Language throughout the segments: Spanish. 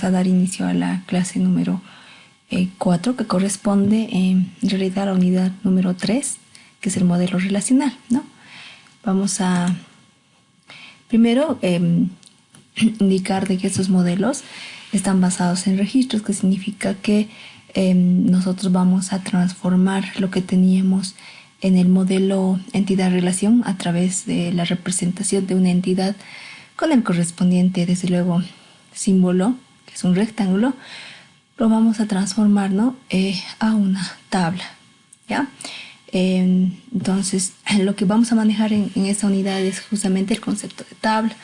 a dar inicio a la clase número 4, que corresponde en realidad a la unidad número 3, que es el modelo relacional, ¿no? Vamos a primero indicar de que estos modelos están basados en registros, que significa que nosotros vamos a transformar lo que teníamos en el modelo entidad-relación a través de la representación de una entidad con el correspondiente, desde luego, símbolo, que es un rectángulo. Lo vamos a transformar, ¿no? A una tabla, ¿ya? Entonces, lo que vamos a manejar en esta unidad es justamente el concepto de tabla,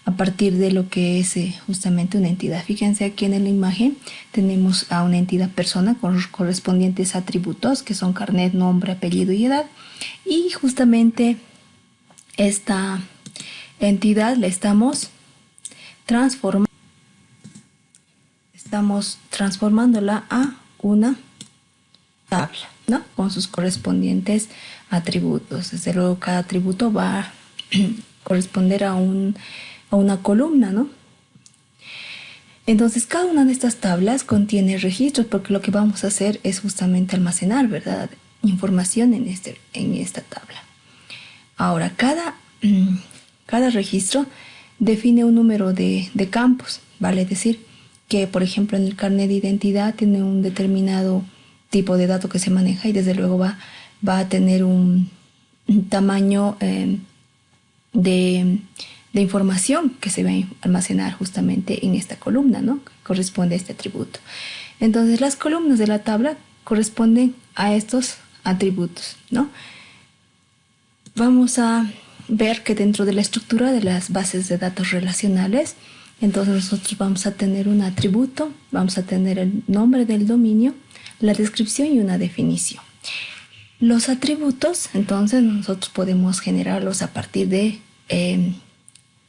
a partir de lo que es justamente una entidad. Fíjense aquí en la imagen tenemos a una entidad persona con los correspondientes atributos, que son carnet, nombre, apellido y edad. Y justamente esta entidad la estamos transformándola a una tabla, ¿no? Con sus correspondientes atributos. Desde luego, cada atributo va a corresponder a una columna, ¿no? Entonces, cada una de estas tablas contiene registros, porque lo que vamos a hacer es justamente almacenar, ¿verdad?, información en esta tabla. Ahora, cada registro define un número de campos, vale decir que, por ejemplo, en el carnet de identidad tiene un determinado tipo de dato que se maneja y desde luego va a tener un tamaño de información que se va a almacenar justamente en esta columna, ¿no?, que corresponde a este atributo. Entonces, las columnas de la tabla corresponden a estos atributos, ¿no? Vamos a ver que dentro de la estructura de las bases de datos relacionales, entonces nosotros vamos a tener un atributo, vamos a tener el nombre del dominio, la descripción y una definición. Los atributos, entonces, nosotros podemos generarlos a partir de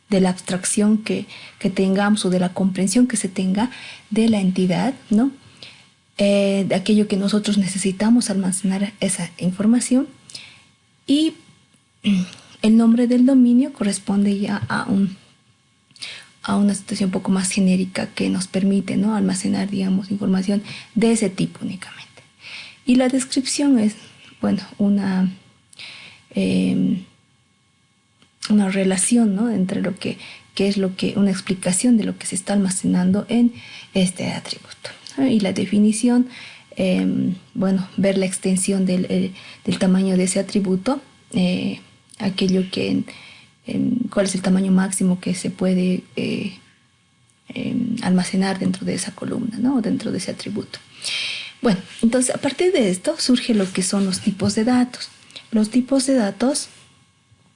la abstracción que tengamos o de la comprensión que se tenga de la entidad, ¿no? De aquello que nosotros necesitamos almacenar esa información. Y el nombre del dominio corresponde ya a una situación un poco más genérica que nos permite, ¿no?, almacenar, digamos, información de ese tipo únicamente. Y la descripción es, bueno, una relación, ¿no?, entre lo que es una explicación de lo que se está almacenando en este atributo, ¿no? Y la definición, bueno, ver la extensión del tamaño de ese atributo, aquello que cuál es el tamaño máximo que se puede almacenar dentro de esa columna, ¿no?, dentro de ese atributo. Bueno, entonces a partir de esto surge lo que son los tipos de datos. Los tipos de datos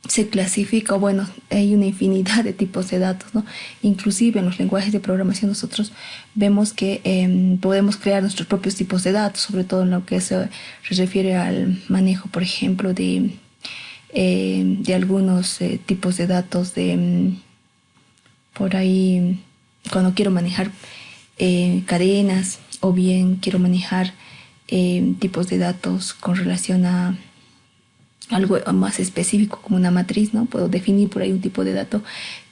se clasifica, bueno, hay una infinidad de tipos de datos, ¿no? Inclusive en los lenguajes de programación nosotros vemos que podemos crear nuestros propios tipos de datos, sobre todo en lo que se refiere al manejo, por ejemplo, de algunos tipos de datos por ahí, cuando quiero manejar cadenas, o bien quiero manejar tipos de datos con relación a algo más específico como una matriz, ¿no? Puedo definir por ahí un tipo de dato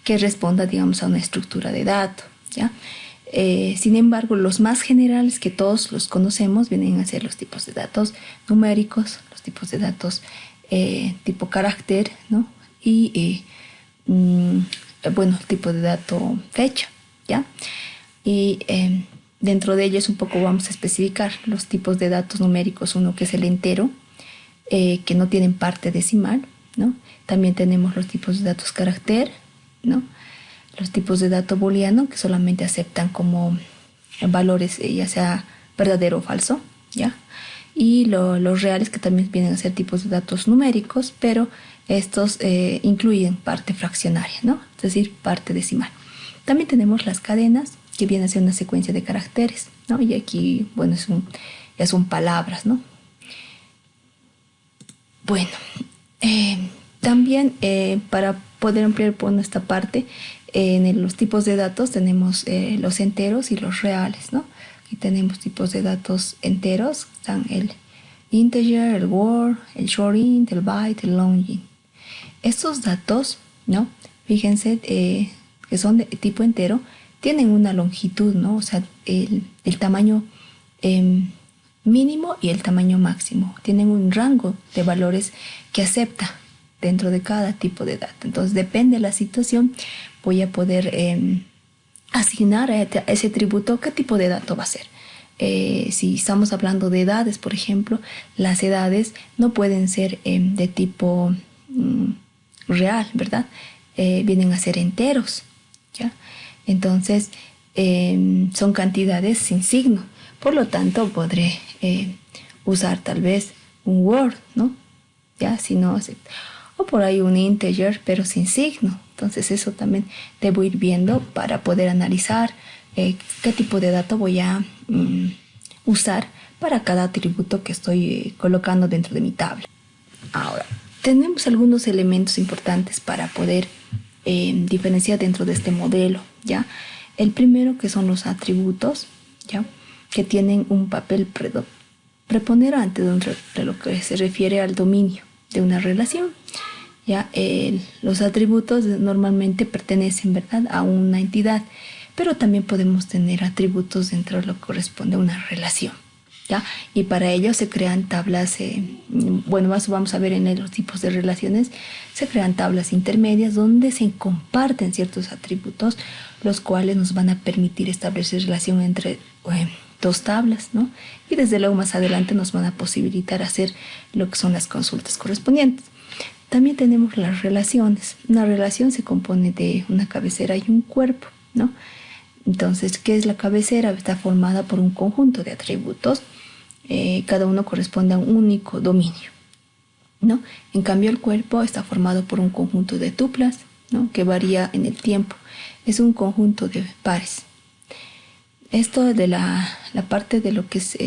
que responda, digamos, a una estructura de dato, ¿ya? Sin embargo, los más generales que todos los conocemos vienen a ser los tipos de datos numéricos, los tipos de datos tipo carácter, ¿no? Y bueno, el tipo de dato fecha, ¿ya? Y dentro de ellos un poco vamos a especificar los tipos de datos numéricos, uno que es el entero, que no tienen parte decimal, ¿no? También tenemos los tipos de datos carácter, ¿no? Los tipos de dato booleano, que solamente aceptan como valores, ya sea verdadero o falso, ¿ya? Y los reales, que también vienen a ser tipos de datos numéricos, pero estos incluyen parte fraccionaria, ¿no?, es decir, parte decimal. También tenemos las cadenas, que vienen a ser una secuencia de caracteres, ¿no? Y aquí, bueno, ya son palabras, ¿no? Bueno, también para poder ampliar por nuestra parte, en los tipos de datos tenemos los enteros y los reales, ¿no? Aquí tenemos tipos de datos enteros, están el integer, el word, el short int, el byte, el long int. Estos datos, ¿no?, fíjense que son de tipo entero, tienen una longitud, ¿no? O sea, el tamaño mínimo y el tamaño máximo. Tienen un rango de valores que acepta dentro de cada tipo de dato. Entonces, depende de la situación, voy a poder asignar a ese atributo qué tipo de dato va a ser. Si estamos hablando de edades, por ejemplo, las edades no pueden ser de tipo real, ¿verdad? Vienen a ser enteros, ¿ya? Entonces, son cantidades sin signo. Por lo tanto, podré usar tal vez un Word, ¿no? ¿Ya? Si no, o por ahí un integer, pero sin signo. Entonces, eso también debo ir viendo para poder analizar qué tipo de dato voy a usar para cada atributo que estoy colocando dentro de mi tabla. Ahora, tenemos algunos elementos importantes para poder diferenciar dentro de este modelo, ¿ya? El primero, que son los atributos, ¿ya? Que tienen un papel preponderante de lo que se refiere al dominio de una relación. ¿Ya? Los atributos normalmente pertenecen, ¿verdad?, a una entidad, pero también podemos tener atributos dentro de lo que corresponde a una relación, ¿ya? Y para ello se crean tablas, vamos a ver en los tipos de relaciones, se crean tablas intermedias donde se comparten ciertos atributos, los cuales nos van a permitir establecer relación entre dos tablas, ¿no? Y desde luego más adelante nos van a posibilitar hacer lo que son las consultas correspondientes. También tenemos las relaciones. Una relación se compone de una cabecera y un cuerpo, ¿no? Entonces, ¿qué es la cabecera? Está formada por un conjunto de atributos. Cada uno corresponde a un único dominio, ¿no? En cambio, el cuerpo está formado por un conjunto de tuplas, ¿no?, que varía en el tiempo. Es un conjunto de pares. Esto de la parte de lo que es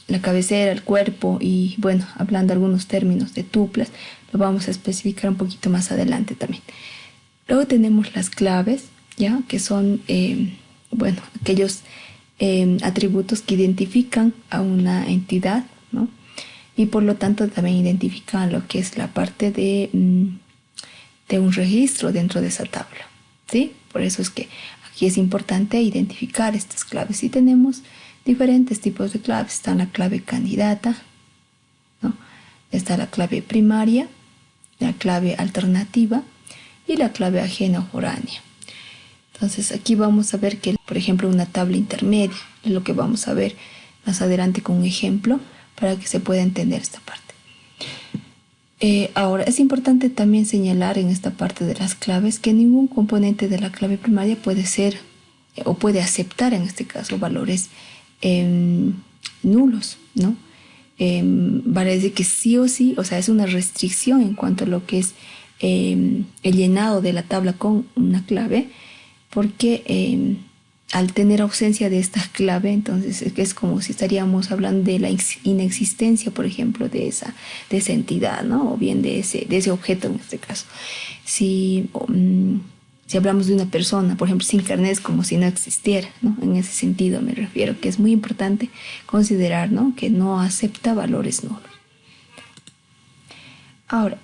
la cabecera, el cuerpo y, bueno, hablando algunos términos de tuplas, lo vamos a especificar un poquito más adelante también. Luego tenemos las claves, ¿ya?, que son, aquellos atributos que identifican a una entidad, ¿no? Y por lo tanto también identifican lo que es la parte de un registro dentro de esa tabla, ¿sí? Por eso es que aquí es importante identificar estas claves. Y tenemos diferentes tipos de claves. Está la clave candidata, ¿no? Está la clave primaria, la clave alternativa y la clave ajena o foránea. Entonces aquí vamos a ver que, por ejemplo, una tabla intermedia es lo que vamos a ver más adelante con un ejemplo para que se pueda entender esta parte. Ahora, es importante también señalar en esta parte de las claves que ningún componente de la clave primaria puede ser o puede aceptar en este caso valores nulos, ¿no? Vale decir que sí o sí, o sea, es una restricción en cuanto a lo que es el llenado de la tabla con una clave, porque al tener ausencia de esta clave, entonces es como si estaríamos hablando de la inexistencia, por ejemplo, de esa entidad, ¿no? O bien de ese objeto en este caso. Si hablamos de una persona, por ejemplo, sin carnet, es como si no existiera, ¿no? En ese sentido me refiero, que es muy importante considerar, ¿no?, que no acepta valores nulos. Ahora,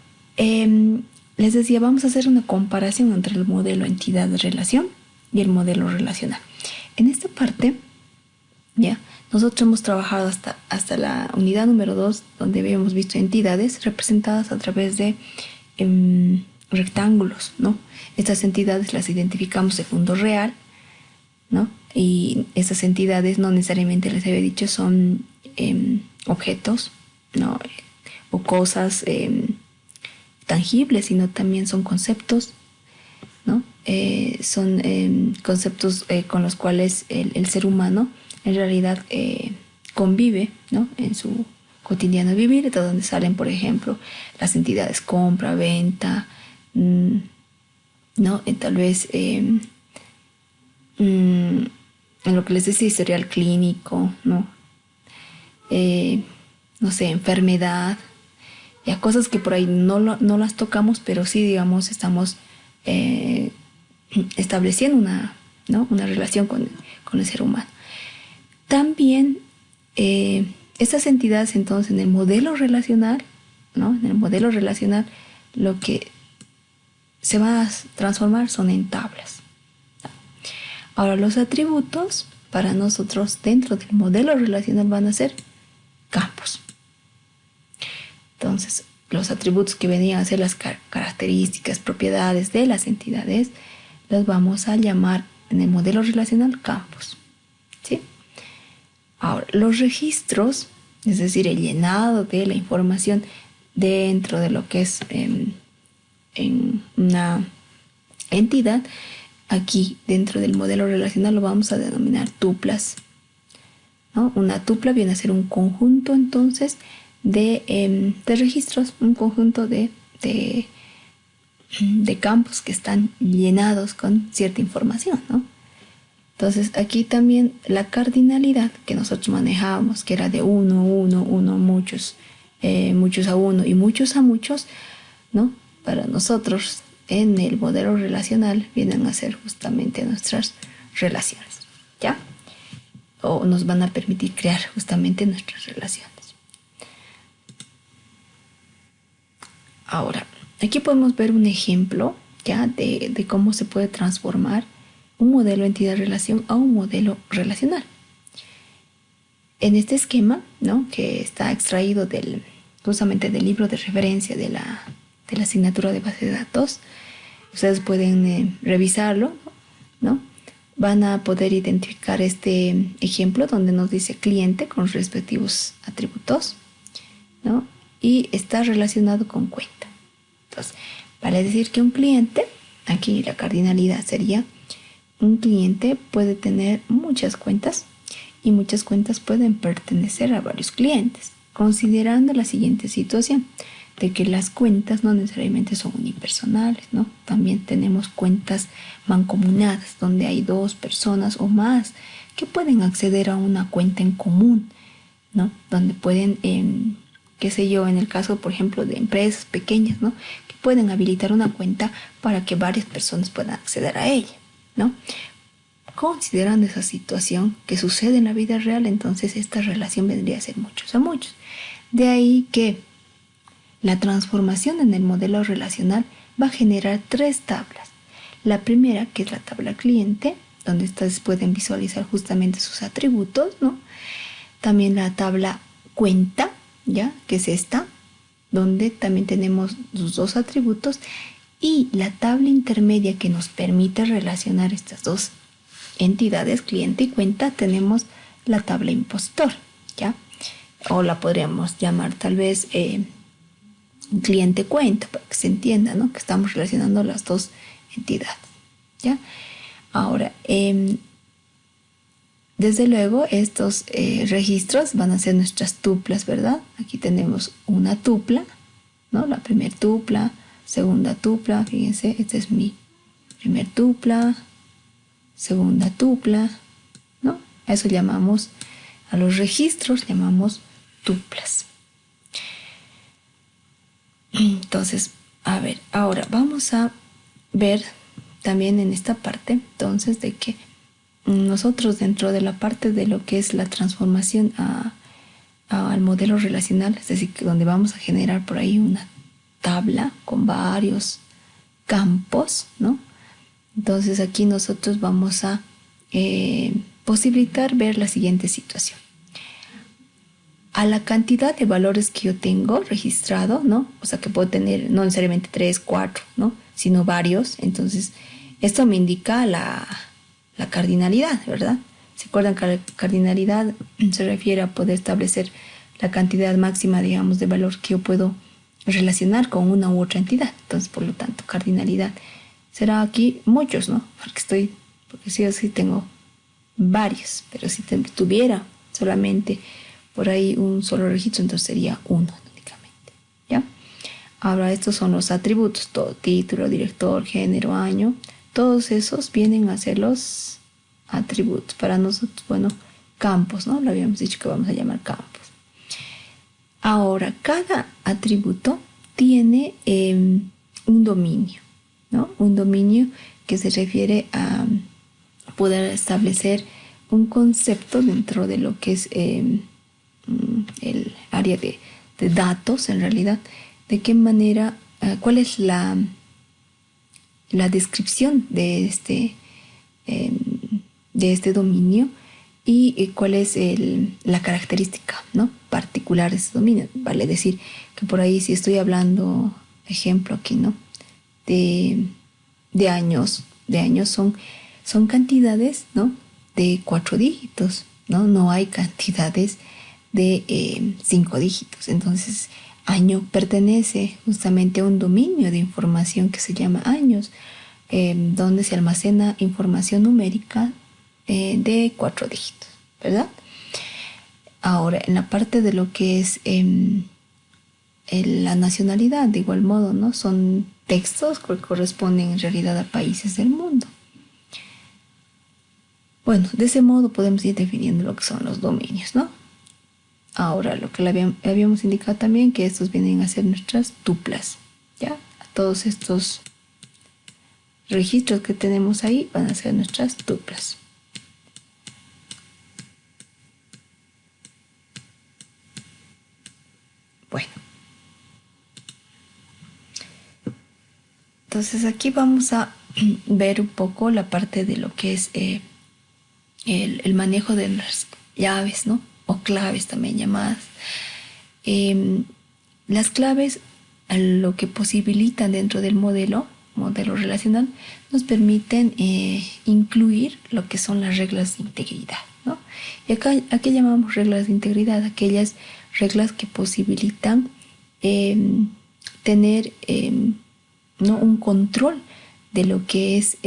les decía, vamos a hacer una comparación entre el modelo entidad-relación y el modelo relacional. En esta parte, ya, nosotros hemos trabajado hasta la unidad número 2, donde habíamos visto entidades representadas a través de rectángulos, ¿no? Estas entidades las identificamos de fondo real, ¿no? Y estas entidades no necesariamente, les había dicho, son objetos, ¿no?, o cosas tangibles, sino también son conceptos, ¿no? Son conceptos con los cuales el ser humano en realidad convive, ¿no?, en su cotidiano vivir, de donde salen, por ejemplo, las entidades compra, venta, ¿no? Tal vez en lo que les decía, historial clínico, ¿no? No sé, enfermedad, ya cosas que por ahí no las tocamos, pero sí, digamos, estamos estableciendo una relación con el ser humano. También estas entidades, entonces, en el modelo relacional, ¿no?, en el modelo relacional, lo que se va a transformar son en tablas. Ahora, los atributos para nosotros dentro del modelo relacional van a ser campos. Entonces, los atributos que venían a ser las características, propiedades de las entidades, los vamos a llamar en el modelo relacional campos. ¿Sí? Ahora, los registros, es decir, el llenado de la información dentro de lo que es en una entidad, aquí dentro del modelo relacional lo vamos a denominar tuplas, ¿no? Una tupla viene a ser un conjunto entonces de registros, un conjunto de campos que están llenados con cierta información, ¿no? Entonces aquí también la cardinalidad que nosotros manejábamos, que era de uno, muchos, muchos a uno y muchos a muchos, ¿no? Para nosotros en el modelo relacional vienen a ser justamente nuestras relaciones, ¿ya? O nos van a permitir crear justamente nuestras relaciones. Ahora, aquí podemos ver un ejemplo ya de cómo se puede transformar un modelo entidad-relación a un modelo relacional. En este esquema, ¿no? Que está extraído justamente del libro de referencia de la asignatura de base de datos, ustedes pueden revisarlo, ¿no? Van a poder identificar este ejemplo donde nos dice cliente con respectivos atributos, ¿no? Y está relacionado con cuenta. Entonces, vale decir que un cliente, aquí la cardinalidad sería, un cliente puede tener muchas cuentas y muchas cuentas pueden pertenecer a varios clientes, considerando la siguiente situación, de que las cuentas no necesariamente son unipersonales, ¿no? También tenemos cuentas mancomunadas, donde hay dos personas o más que pueden acceder a una cuenta en común, ¿no? Donde pueden, qué sé yo, en el caso, por ejemplo, de empresas pequeñas, ¿no? Que pueden habilitar una cuenta para que varias personas puedan acceder a ella, ¿no? Considerando esa situación que sucede en la vida real, entonces esta relación vendría a ser muchos a muchos. De ahí que la transformación en el modelo relacional va a generar tres tablas. La primera, que es la tabla cliente, donde ustedes pueden visualizar justamente sus atributos, ¿no? También la tabla cuenta, ¿ya? Que es esta, donde también tenemos los dos atributos, y la tabla intermedia que nos permite relacionar estas dos entidades, cliente y cuenta, tenemos la tabla impostor, ¿ya? O la podríamos llamar tal vez cliente cuenta, para que se entienda, ¿no? Que estamos relacionando las dos entidades, ¿ya? Ahora, desde luego estos registros van a ser nuestras tuplas, ¿verdad? Aquí tenemos una tupla, ¿no? La primera tupla, segunda tupla, fíjense, esta es mi primer tupla, segunda tupla, ¿no? A eso llamamos, a los registros llamamos tuplas. Entonces, a ver, ahora vamos a ver también en esta parte, entonces, de que nosotros dentro de la parte de lo que es la transformación al modelo relacional, es decir, que donde vamos a generar por ahí una tabla con varios campos, ¿no? Entonces aquí nosotros vamos a posibilitar ver la siguiente situación. A la cantidad de valores que yo tengo registrado, ¿no? O sea, que puedo tener no necesariamente 3, 4, ¿no? Sino varios. Entonces, esto me indica la cardinalidad, ¿verdad? ¿Se acuerdan que la cardinalidad se refiere a poder establecer la cantidad máxima, digamos, de valor que yo puedo relacionar con una u otra entidad? Entonces, por lo tanto, cardinalidad será aquí muchos, ¿no? Porque sí o sí tengo varios, pero si tuviera solamente por ahí un solo registro, entonces sería uno únicamente, ¿ya? Ahora estos son los atributos, todo título, director, género, año, todos esos vienen a ser los atributos. Para nosotros, bueno, campos, ¿no? Lo habíamos dicho que vamos a llamar campos. Ahora, cada atributo tiene un dominio, ¿no? Un dominio que se refiere a poder establecer un concepto dentro de lo que es el área de datos, en realidad, de qué manera, cuál es la descripción de de este dominio y cuál es la característica, ¿no?, particular de este dominio. Vale decir que por ahí, si estoy hablando, ejemplo aquí, ¿no?, de años son cantidades, ¿no?, de 4 dígitos, ¿no? No hay cantidades de 5 dígitos. Entonces, año pertenece justamente a un dominio de información que se llama años, donde se almacena información numérica de 4 dígitos, ¿verdad? Ahora, en la parte de lo que es la nacionalidad, de igual modo, ¿no?, son textos que corresponden en realidad a países del mundo. Bueno, de ese modo podemos ir definiendo lo que son los dominios, ¿no? Ahora, lo que le habíamos indicado también, que estos vienen a ser nuestras tuplas, ¿ya? A todos estos registros que tenemos ahí van a ser nuestras tuplas. Bueno. Entonces aquí vamos a ver un poco la parte de lo que es el manejo de las llaves, ¿no?, o claves también llamadas. Las claves, lo que posibilitan dentro del modelo relacional, nos permiten incluir lo que son las reglas de integridad, ¿no? Y acá, ¿a qué llamamos reglas de integridad? Aquellas reglas que posibilitan tener ¿no?, un control de lo que es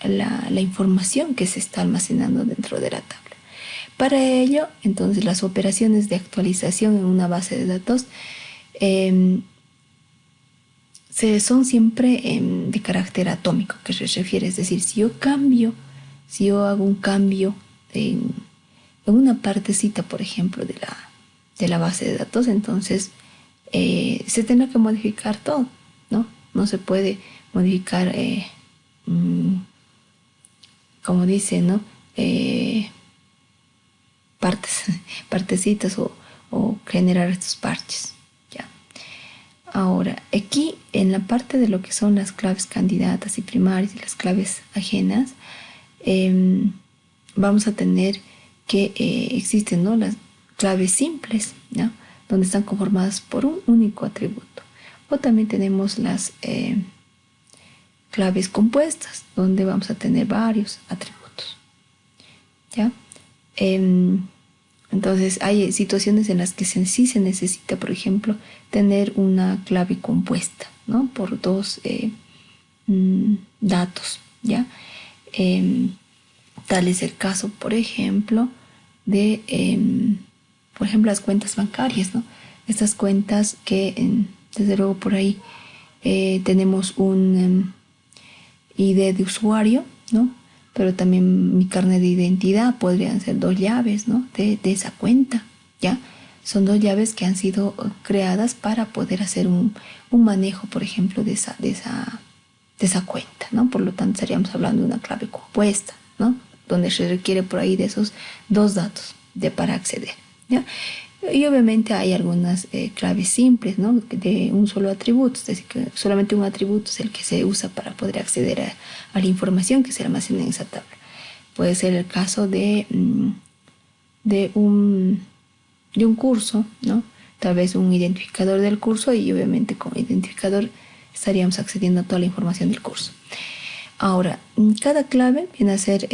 la información que se está almacenando dentro de la tabla. Para ello, entonces, las operaciones de actualización en una base de datos son siempre de carácter atómico, que se refiere, es decir, si yo hago un cambio en una partecita, por ejemplo, de la base de datos, entonces se tendrá que modificar todo, ¿no? No se puede modificar, como dice, ¿no?, partecitas o generar estos parches, ¿ya? Ahora, aquí en la parte de lo que son las claves candidatas y primarias y las claves ajenas, vamos a tener que existen, ¿no?, las claves simples, ¿no?, donde están conformadas por un único atributo. O también tenemos las claves compuestas, donde vamos a tener varios atributos, ¿ya? Entonces hay situaciones en las que sí se necesita, por ejemplo, tener una clave compuesta, ¿no?, por dos datos, ¿ya? Tal es el caso, por ejemplo, de las cuentas bancarias, ¿no? Estas cuentas que, desde luego, por ahí tenemos un ID de usuario, ¿no?, pero también mi carnet de identidad podrían ser 2 llaves, ¿no?, de esa cuenta, ¿ya? Son 2 llaves que han sido creadas para poder hacer un manejo, por ejemplo, de esa cuenta, ¿no? Por lo tanto, estaríamos hablando de una clave compuesta, ¿no?, donde se requiere por ahí de esos 2 datos para acceder, ¿ya? Y obviamente hay algunas claves simples, ¿no?, de un solo atributo, es decir, que solamente un atributo es el que se usa para poder acceder a la información que se almacena en esa tabla. Puede ser el caso de un curso, ¿no?, tal vez un identificador del curso, y obviamente con identificador estaríamos accediendo a toda la información del curso. Ahora, cada clave viene a ser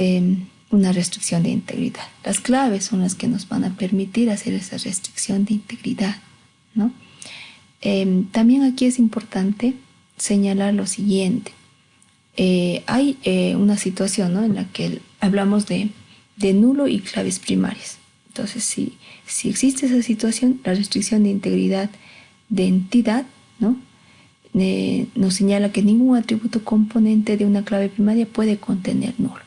una restricción de integridad. Las claves son las que nos van a permitir hacer esa restricción de integridad, ¿no? También aquí es importante señalar lo siguiente. Hay una situación, ¿no?, en la que hablamos de nulo y claves primarias. Entonces, si existe esa situación, la restricción de integridad de entidad, ¿no?, nos señala que ningún atributo componente de una clave primaria puede contener nulo,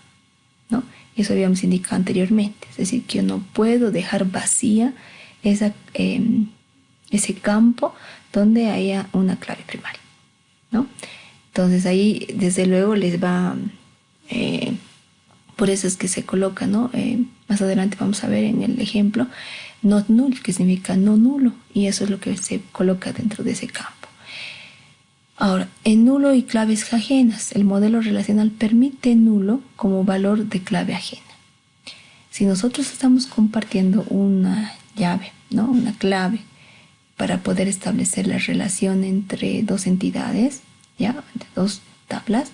¿no? Y eso habíamos indicado anteriormente. Es decir, que yo no puedo dejar vacía ese campo donde haya una clave primaria, ¿no? Entonces ahí, desde luego, les va... por eso es que se coloca, ¿no? Más adelante vamos a ver en el ejemplo not null, que significa no nulo, y eso es lo que se coloca dentro de ese campo. Ahora, en nulo y claves ajenas, el modelo relacional permite nulo como valor de clave ajena. Si nosotros estamos compartiendo una llave, ¿no? Una clave para poder establecer la relación entre dos entidades, ¿ya? Entre dos tablas,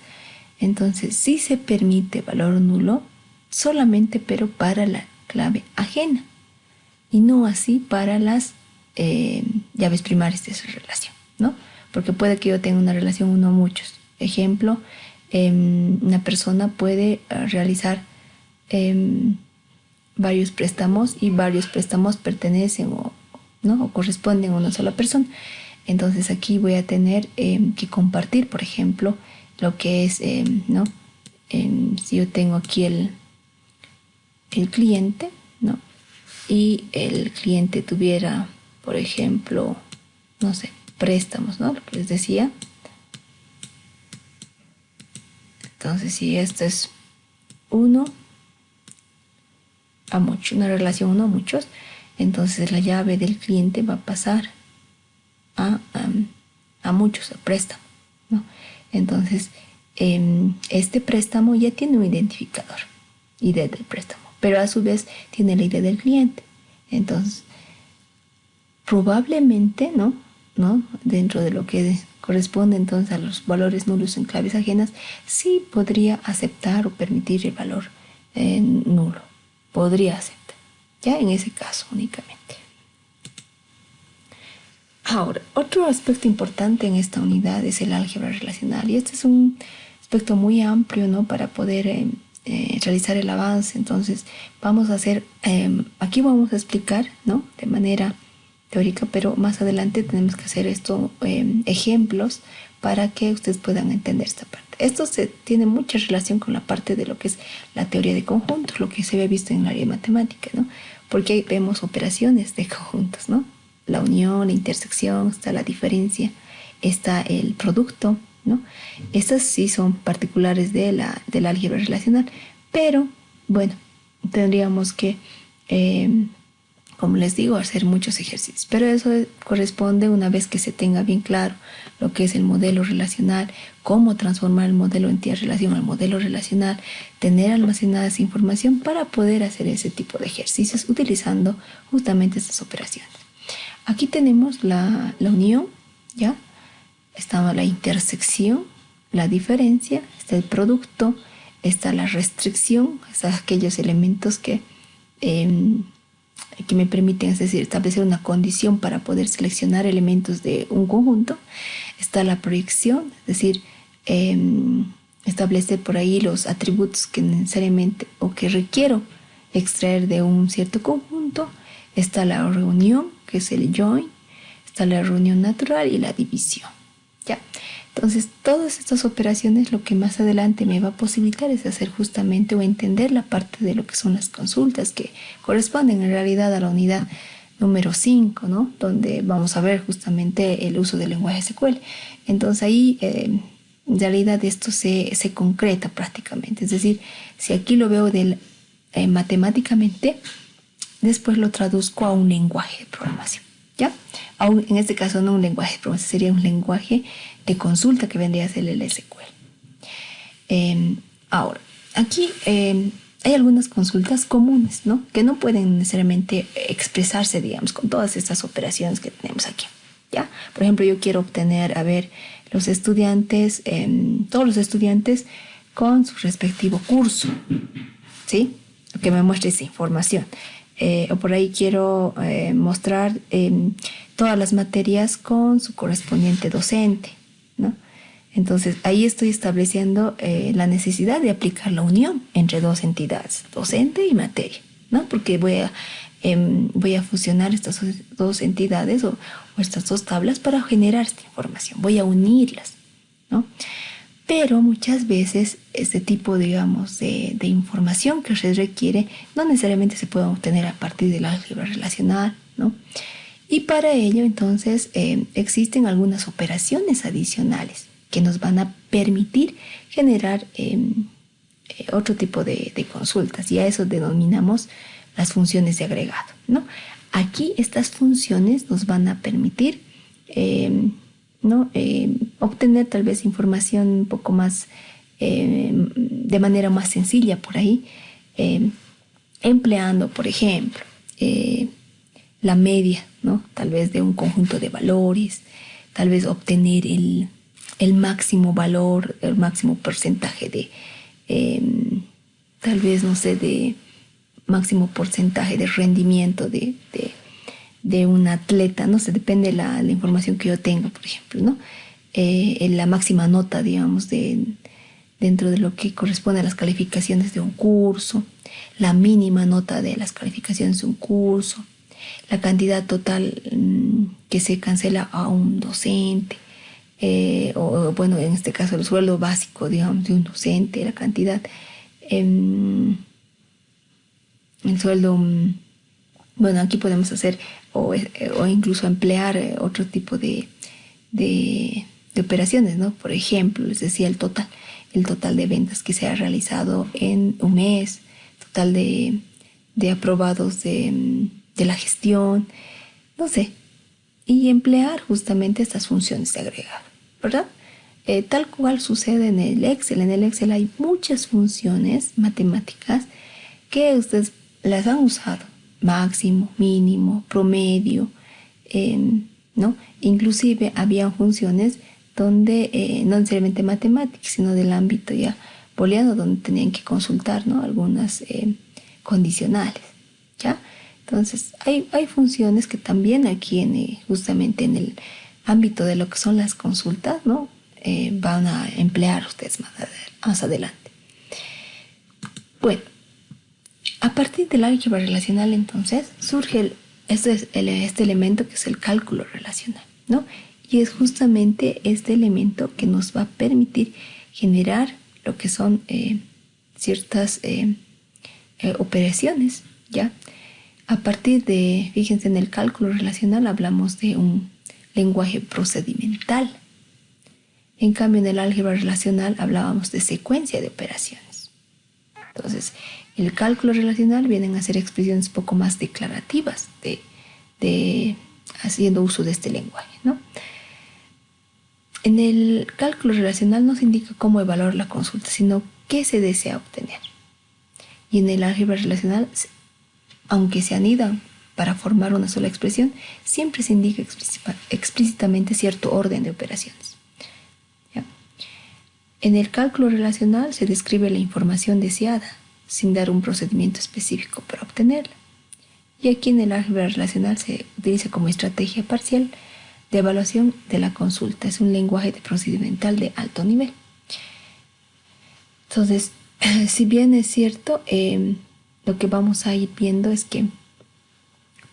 entonces sí se permite valor nulo solamente pero para la clave ajena y no así para las llaves primarias de esa relación, ¿no? Porque puede que yo tenga una relación uno a muchos. Ejemplo, una persona puede realizar varios préstamos y varios préstamos pertenecen o corresponden a una sola persona. Entonces aquí voy a tener que compartir, por ejemplo, lo que es, ¿no? Si yo tengo aquí el cliente, ¿no? Y el cliente tuviera, por ejemplo, no sé, préstamos, ¿no? Lo que les decía. Entonces, si esto es uno a muchos, una relación uno a muchos, entonces la llave del cliente va a pasar a muchos, a préstamo, ¿no? Entonces, este préstamo ya tiene un identificador, ID del préstamo, pero a su vez tiene la ID del cliente. Entonces, probablemente, ¿no? Dentro de lo que corresponde entonces a los valores nulos en claves ajenas, sí podría aceptar o permitir el valor nulo. Podría aceptar, ya en ese caso únicamente. Ahora, otro aspecto importante en esta unidad es el álgebra relacional, y este es un aspecto muy amplio, ¿no? Para poder realizar el avance. Entonces vamos a hacer, aquí vamos a explicar, ¿no? De manera teórica, pero más adelante tenemos que hacer esto, ejemplos para que ustedes puedan entender esta parte. Esto tiene mucha relación con la parte de lo que es la teoría de conjuntos, lo que se había visto en el área de matemática, ¿no? Porque ahí vemos operaciones de conjuntos, ¿no? La unión, la intersección, está la diferencia, está el producto, ¿no? Estas sí son particulares del álgebra relacional, pero bueno, tendríamos que, como les digo, hacer muchos ejercicios, pero eso corresponde una vez que se tenga bien claro lo que es el modelo relacional, cómo transformar el modelo entidad-relación al modelo relacional, tener almacenada esa información para poder hacer ese tipo de ejercicios utilizando justamente estas operaciones. Aquí tenemos la unión, ¿ya? Está la intersección, la diferencia, está el producto, está la restricción, están aquellos elementos que me permiten, es decir, establecer una condición para poder seleccionar elementos de un conjunto. Está la proyección, es decir, establecer por ahí los atributos que necesariamente o que requiero extraer de un cierto conjunto. Está la reunión, que es el join, está la reunión natural y la división, ¿ya? Entonces, todas estas operaciones lo que más adelante me va a posibilitar es hacer justamente o entender la parte de lo que son las consultas, que corresponden en realidad a la unidad número 5, ¿no? Donde vamos a ver justamente el uso del lenguaje SQL. Entonces, ahí en realidad esto se concreta prácticamente. Es decir, si aquí lo veo matemáticamente, después lo traduzco a un lenguaje de programación, ¿ya? En este caso no un lenguaje de programación, sería un lenguaje de consulta que vendría a ser el SQL. Ahora, aquí hay algunas consultas comunes, ¿no? Que no pueden necesariamente expresarse, digamos, con todas estas operaciones que tenemos aquí, ¿ya? Por ejemplo, yo quiero obtener, los estudiantes, todos los estudiantes con su respectivo curso, ¿sí? Que me muestre esa información. O por ahí quiero mostrar todas las materias con su correspondiente docente, ¿no? Entonces ahí estoy estableciendo la necesidad de aplicar la unión entre dos entidades, docente y materia, ¿no? Porque voy a fusionar estas dos entidades o estas dos tablas para generar esta información, voy a unirlas, ¿no? Pero muchas veces este tipo, digamos, de información que se requiere no necesariamente se puede obtener a partir del álgebra relacional, ¿no? Y para ello, entonces, existen algunas operaciones adicionales que nos van a permitir generar otro tipo de consultas, y a eso denominamos las funciones de agregado, ¿no? Aquí estas funciones nos van a permitir ¿no? Obtener tal vez información un poco más, de manera más sencilla por ahí, empleando, por ejemplo, la media, ¿no? Tal vez de un conjunto de valores, tal vez obtener el máximo valor, el máximo porcentaje de, tal vez, no sé, de máximo porcentaje de rendimiento de un atleta, no sé, depende de la información que yo tenga, por ejemplo, ¿no? La máxima nota, digamos, dentro de lo que corresponde a las calificaciones de un curso, la mínima nota de las calificaciones de un curso, la cantidad total que se cancela a un docente, o bueno, en este caso el sueldo básico, digamos, de un docente, la cantidad, el sueldo, bueno, aquí podemos hacer o incluso emplear otro tipo de operaciones, ¿no? Por ejemplo, les decía el total de ventas que se ha realizado en un mes, total de aprobados de la gestión, no sé, y emplear justamente estas funciones de agregado, ¿verdad? Tal cual sucede en el Excel. En el Excel hay muchas funciones matemáticas que ustedes las han usado, máximo, mínimo, promedio, ¿no? Inclusive había funciones donde no necesariamente matemáticas, sino del ámbito ya booleano, donde tenían que consultar, ¿no? Algunas condicionales, ¿ya? Entonces, hay funciones que también aquí justamente en el ámbito de lo que son las consultas, ¿no? Van a emplear ustedes más adelante. Bueno, a partir del álgebra relacional, entonces, surge este elemento que es el cálculo relacional, ¿no? Y es justamente este elemento que nos va a permitir generar lo que son ciertas operaciones, ¿ya? A partir de, fíjense, en el cálculo relacional hablamos de un lenguaje procedimental. En cambio, en el álgebra relacional hablábamos de secuencia de operaciones. Entonces, el cálculo relacional vienen a ser expresiones un poco más declarativas haciendo uso de este lenguaje, ¿no? En el cálculo relacional no se indica cómo evaluar la consulta, sino qué se desea obtener. Y en el álgebra relacional, aunque se anidan para formar una sola expresión, siempre se indica explícitamente cierto orden de operaciones. ¿Ya? En el cálculo relacional se describe la información deseada, sin dar un procedimiento específico para obtenerla. Y aquí en el álgebra relacional se utiliza como estrategia parcial de evaluación de la consulta. Es un lenguaje procedimental de alto nivel. Entonces, si bien es cierto, lo que vamos a ir viendo es que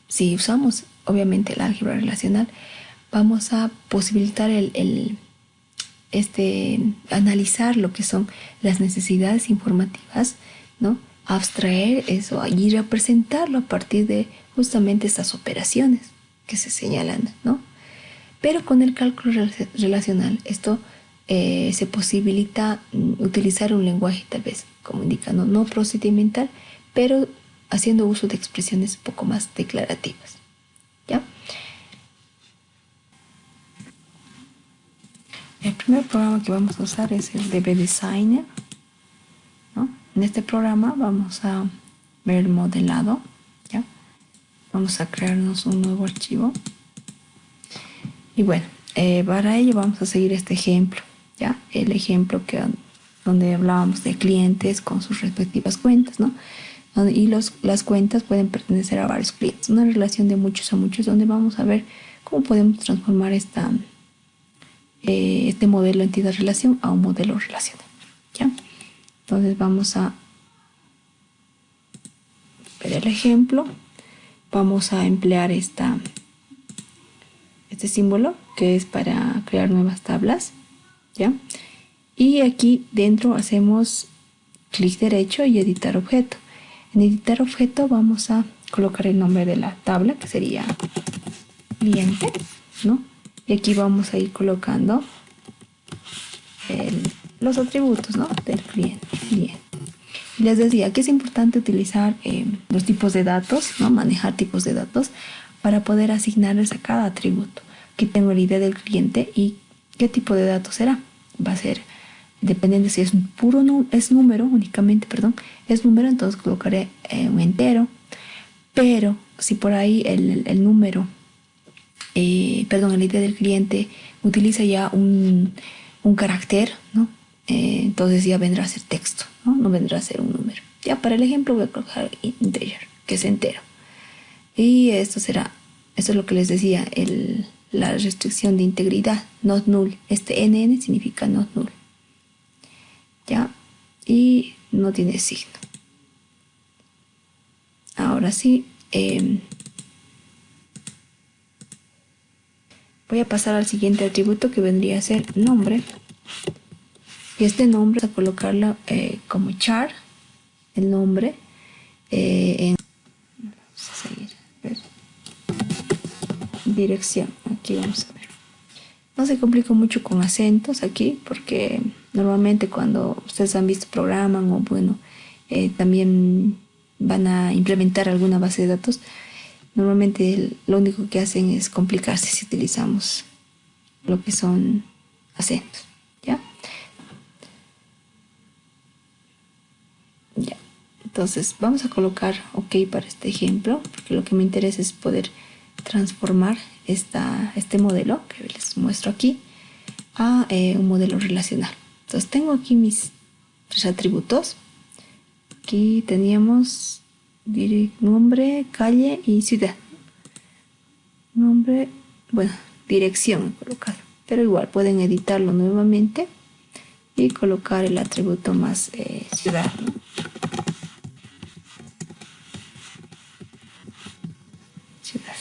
si usamos obviamente el álgebra relacional, vamos a posibilitar analizar lo que son las necesidades informativas, ¿no? Abstraer eso y representarlo a partir de justamente estas operaciones que se señalan, ¿no? Pero con el cálculo relacional esto se posibilita utilizar un lenguaje tal vez, como indica, no procedimental, pero haciendo uso de expresiones un poco más declarativas, ¿ya? El primer programa que vamos a usar es el DB Designer, ¿no? En este programa vamos a ver el modelado, ¿ya? Vamos a crearnos un nuevo archivo. Y bueno, para ello vamos a seguir este ejemplo, ¿ya? El ejemplo donde hablábamos de clientes con sus respectivas cuentas, ¿no? Y las cuentas pueden pertenecer a varios clientes. Una relación de muchos a muchos, donde vamos a ver cómo podemos transformar este modelo entidad-relación a un modelo relacional, ¿ya? Entonces vamos a ver el ejemplo. Vamos a emplear este símbolo que es para crear nuevas tablas, ¿ya? Y aquí dentro hacemos clic derecho y editar objeto. En editar objeto vamos a colocar el nombre de la tabla, que sería cliente, ¿no? Y aquí vamos a ir colocando los atributos, ¿no? Del cliente. Les decía que es importante utilizar los tipos de datos, ¿no? Manejar tipos de datos para poder asignarles a cada atributo, Aquí tengo el ID del cliente y qué tipo de datos será. Va a ser, dependiendo si es puro es número únicamente, perdón, es número, entonces colocaré un entero. Pero si por ahí el número, perdón, el ID del cliente utiliza ya un carácter, ¿no? Entonces ya vendrá a ser texto, ¿no? No vendrá a ser un número. Ya para el ejemplo voy a colocar integer, que es entero. Y esto es lo que les decía, la restricción de integridad, not null. Este NN significa not null. ¿Ya? Y no tiene signo. Ahora sí, voy a pasar al siguiente atributo que vendría a ser nombre. Y este nombre vamos a colocarlo como char, el nombre, vamos a seguir, dirección. Aquí vamos a ver. No se complica mucho con acentos aquí, porque normalmente cuando ustedes han visto programan o bueno, también van a implementar alguna base de datos, normalmente lo único que hacen es complicarse si utilizamos lo que son acentos, ¿ya? Ya. Entonces vamos a colocar OK para este ejemplo, porque lo que me interesa es poder transformar este modelo que les muestro aquí a un modelo relacional. Entonces tengo aquí mis 3 atributos. Aquí teníamos nombre, calle y ciudad. Nombre, bueno, dirección he colocado, pero igual pueden editarlo nuevamente y colocar el atributo más ciudad, ¿no? Ciudad.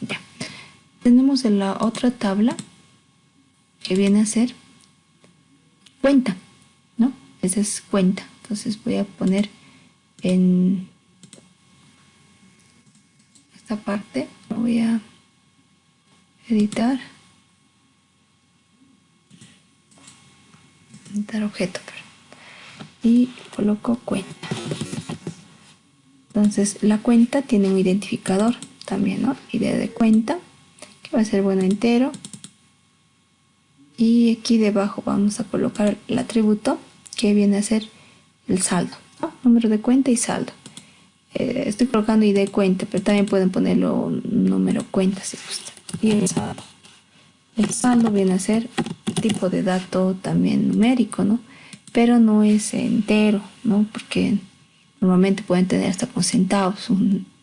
Ya. Tenemos en la otra tabla que viene a ser cuenta, ¿no? Esa es cuenta. Entonces voy a poner en esta parte, voy a editar objeto, y coloco cuenta. Entonces la cuenta tiene un identificador también, ¿no? Idea de cuenta, que va a ser bueno entero. Y aquí debajo vamos a colocar el atributo que viene a ser el saldo, ¿no? Número de cuenta y saldo. Estoy colocando ID cuenta, pero también pueden ponerlo número cuenta si gusta. Y el saldo. El saldo viene a ser tipo de dato también numérico, ¿no? Pero no es entero, ¿no? Porque normalmente pueden tener hasta con centavos,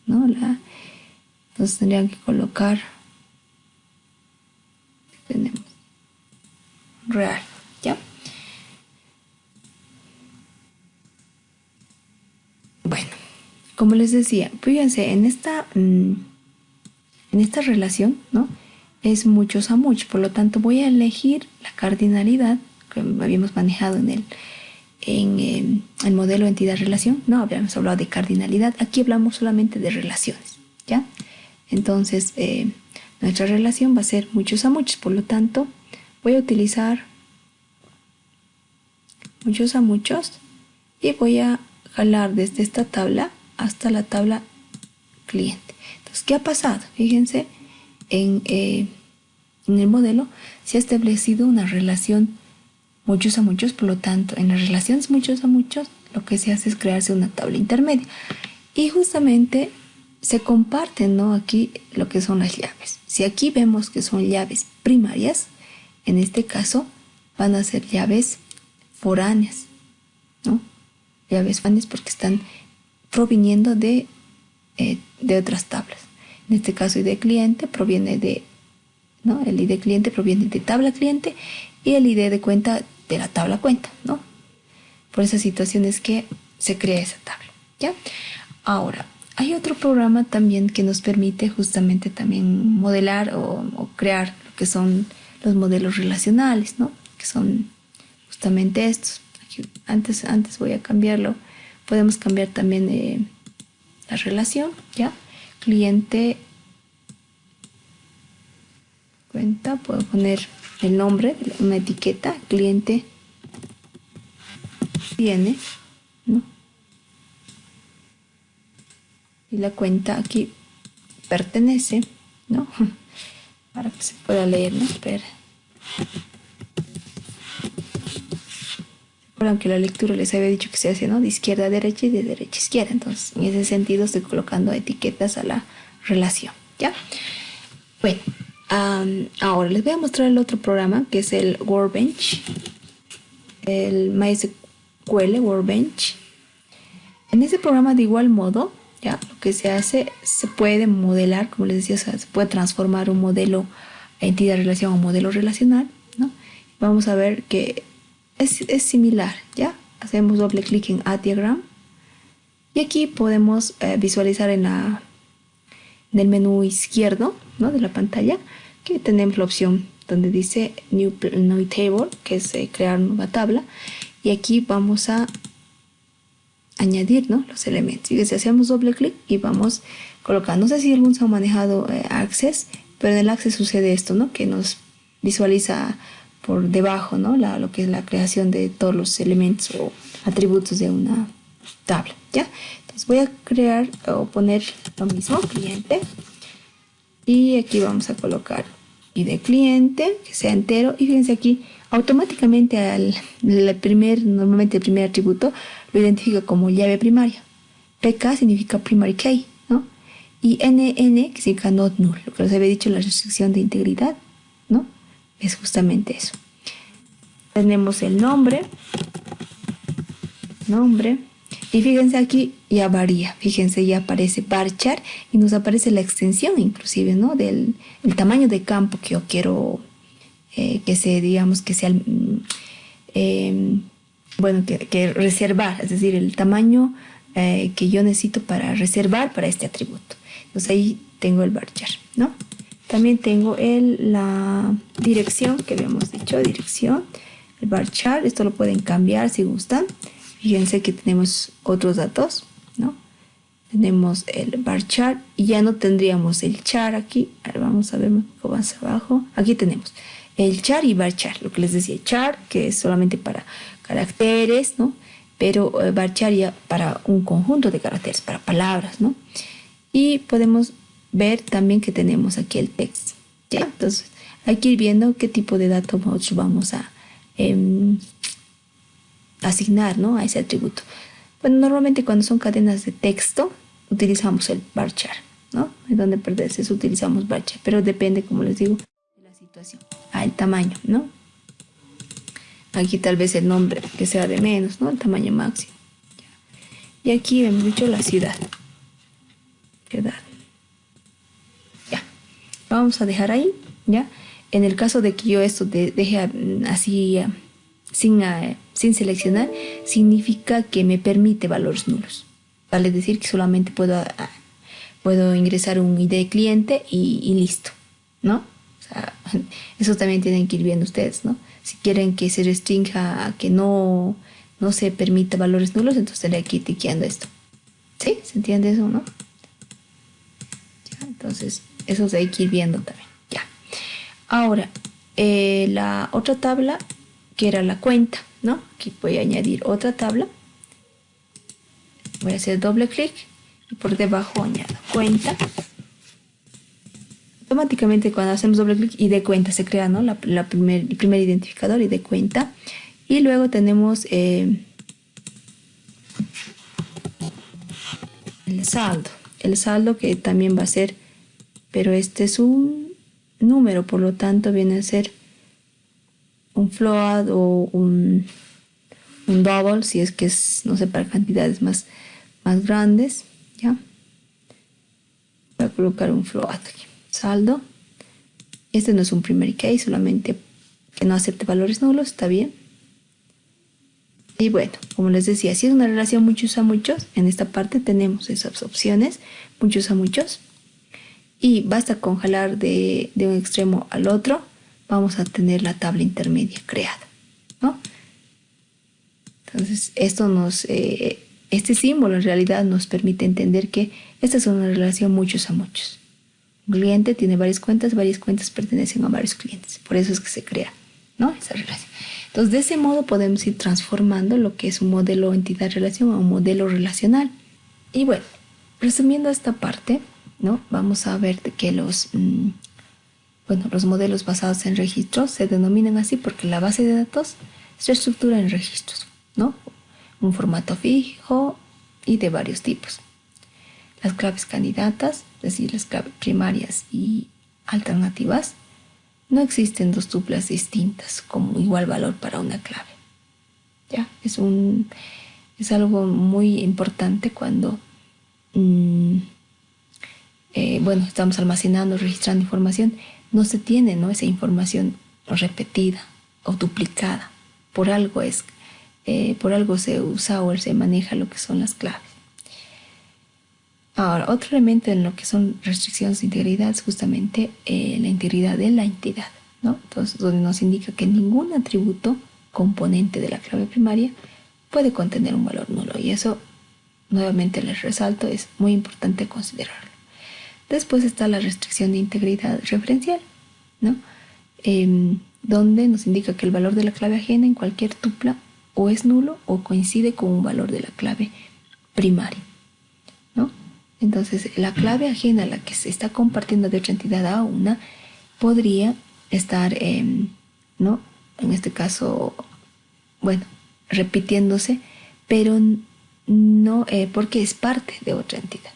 ¿no? Entonces tendrían que colocar, tenemos real, ¿ya? Bueno, como les decía, fíjense, en esta relación, ¿no? Es muchos a muchos, por lo tanto voy a elegir la cardinalidad que habíamos manejado en el modelo entidad-relación. No habíamos hablado de cardinalidad, aquí hablamos solamente de relaciones, ¿ya? Entonces, nuestra relación va a ser muchos a muchos, por lo tanto voy a utilizar muchos a muchos y voy a jalar desde esta tabla hasta la tabla cliente. Entonces, ¿qué ha pasado? Fíjense, en el modelo se ha establecido una relación muchos a muchos, por lo tanto, en las relaciones muchos a muchos, lo que se hace es crearse una tabla intermedia. Y justamente se comparten, ¿no? Aquí lo que son las llaves. Si aquí vemos que son llaves primarias, en este caso van a ser llaves foráneas, ¿no? Llaves foráneas porque están proviniendo de otras tablas. En este caso, ID cliente proviene de, ¿no? El ID cliente proviene de tabla cliente y el ID de cuenta de la tabla cuenta, ¿no? Por esas situaciones que se crea esa tabla, ¿ya? Ahora, hay otro programa también que nos permite justamente también modelar o crear lo que son los modelos relacionales, ¿no? Que son justamente estos. Aquí, antes voy a cambiarlo. Podemos cambiar también la relación, ¿ya? Cliente, cuenta, puedo poner el nombre, una etiqueta, cliente tiene, ¿no? Y la cuenta aquí pertenece, ¿no? Para que se pueda leer, ¿no? Espera. Aunque la lectura les había dicho que se hace, ¿no? De izquierda a derecha y de derecha a izquierda. Entonces, en ese sentido estoy colocando etiquetas a la relación, ¿ya? Bueno, ahora les voy a mostrar el otro programa, que es el Workbench. El MySQL Workbench. En ese programa, de igual modo, ya lo que se hace, se puede modelar, como les decía, o sea, se puede transformar un modelo entidad relación a un modelo relacional, ¿no? Vamos a ver que es similar, ¿ya? Hacemos doble clic en Add Diagram y aquí podemos visualizar en el menú izquierdo, ¿no? De la pantalla, que tenemos la opción donde dice New Table, que es crear nueva tabla, y aquí vamos a añadir, ¿no? Los elementos. Fíjense, hacemos doble clic y vamos colocando. No sé si algunos han manejado Access, pero en el Access sucede esto, ¿no? Que nos visualiza por debajo, ¿no? Lo que es la creación de todos los elementos o atributos de una tabla, ¿ya? Entonces voy a crear o poner lo mismo, cliente, y aquí vamos a colocar ID cliente, que sea entero, y fíjense aquí, automáticamente normalmente el primer atributo lo identifica como llave primaria. PK significa primary key, ¿no? Y NN, que significa not null, lo que les había dicho, la restricción de integridad, ¿no? Es justamente eso. Tenemos el nombre, y fíjense aquí ya varía, fíjense, ya aparece varchar y nos aparece la extensión inclusive, ¿no? El tamaño de campo que yo quiero que sea bueno, que reservar, es decir, el tamaño que yo necesito para reservar para este atributo. Entonces ahí tengo el varchar, ¿no? También tengo la dirección que habíamos dicho, dirección, el varchar, esto lo pueden cambiar si gustan. Fíjense que tenemos otros datos, ¿no? Tenemos el varchar y ya no tendríamos el char aquí. Ahora vamos a ver un poco más abajo. Aquí tenemos el char y varchar, lo que les decía, char, que es solamente para caracteres, ¿no? Pero varchar ya para un conjunto de caracteres, para palabras, ¿no? Y podemos ver también que tenemos aquí el text, ¿ya? Entonces hay que ir viendo qué tipo de datos vamos a asignar, ¿no? A ese atributo. Bueno, normalmente cuando son cadenas de texto utilizamos el varchar, ¿no? En donde pertenece utilizamos varchar, pero depende, como les digo, de la situación. El tamaño, ¿no? Aquí tal vez el nombre que sea de menos, ¿no? El tamaño máximo. Y aquí hemos dicho la ciudad. Ya. Vamos a dejar ahí, ¿ya? En el caso de que yo esto deje así sin seleccionar, significa que me permite valores nulos. Vale decir que solamente puedo ingresar un ID cliente y listo, ¿no? O sea, eso también tienen que ir viendo ustedes, ¿no? Si quieren que se restrinja a que no se permita valores nulos, entonces tendré que ir tiqueando esto. ¿Sí? ¿Se entiende eso, no? Ya, entonces, eso hay que ir viendo también. Ya. Ahora, la otra tabla, que era la cuenta, ¿no? Aquí voy a añadir otra tabla. Voy a hacer doble clic y por debajo añado cuenta. Automáticamente cuando hacemos doble clic y de cuenta se crea, ¿no? El primer identificador y de cuenta. Y luego tenemos el saldo. El saldo que también va a ser, pero este es un número, por lo tanto viene a ser un float o un double, si es que es, no sé, para cantidades más grandes, ¿ya? Voy a colocar un float aquí. Saldo. Este no es un primary key, solamente que no acepte valores nulos, está bien. Y bueno, como les decía, si es una relación muchos a muchos, en esta parte tenemos esas opciones, muchos a muchos. Y basta con jalar de un extremo al otro, vamos a tener la tabla intermedia creada, ¿no? Entonces, este símbolo en realidad nos permite entender que esta es una relación muchos a muchos. Un cliente tiene varias cuentas pertenecen a varios clientes. Por eso es que se crea, ¿no? Esa relación. Entonces, de ese modo podemos ir transformando lo que es un modelo entidad-relación a un modelo relacional. Y bueno, resumiendo esta parte, ¿no? Vamos a ver de que los modelos basados en registros se denominan así porque la base de datos se estructura en registros, ¿no? Un formato fijo y de varios tipos. Las claves candidatas, es decir, las claves primarias y alternativas, no existen dos tuplas distintas con igual valor para una clave. ¿Ya? Es algo muy importante cuando estamos almacenando, registrando información. No se tiene, ¿no?, esa información repetida o duplicada. Por algo se usa o se maneja lo que son las claves. Ahora, otro elemento en lo que son restricciones de integridad es justamente la integridad de la entidad, ¿no? Entonces, donde nos indica que ningún atributo componente de la clave primaria puede contener un valor nulo. Y eso, nuevamente les resalto, es muy importante considerarlo. Después está la restricción de integridad referencial, ¿no? Donde nos indica que el valor de la clave ajena en cualquier tupla o es nulo o coincide con un valor de la clave primaria, ¿no? Entonces, la clave ajena a la que se está compartiendo de otra entidad a una podría estar, ¿no?, en este caso, repitiéndose, pero no porque es parte de otra entidad.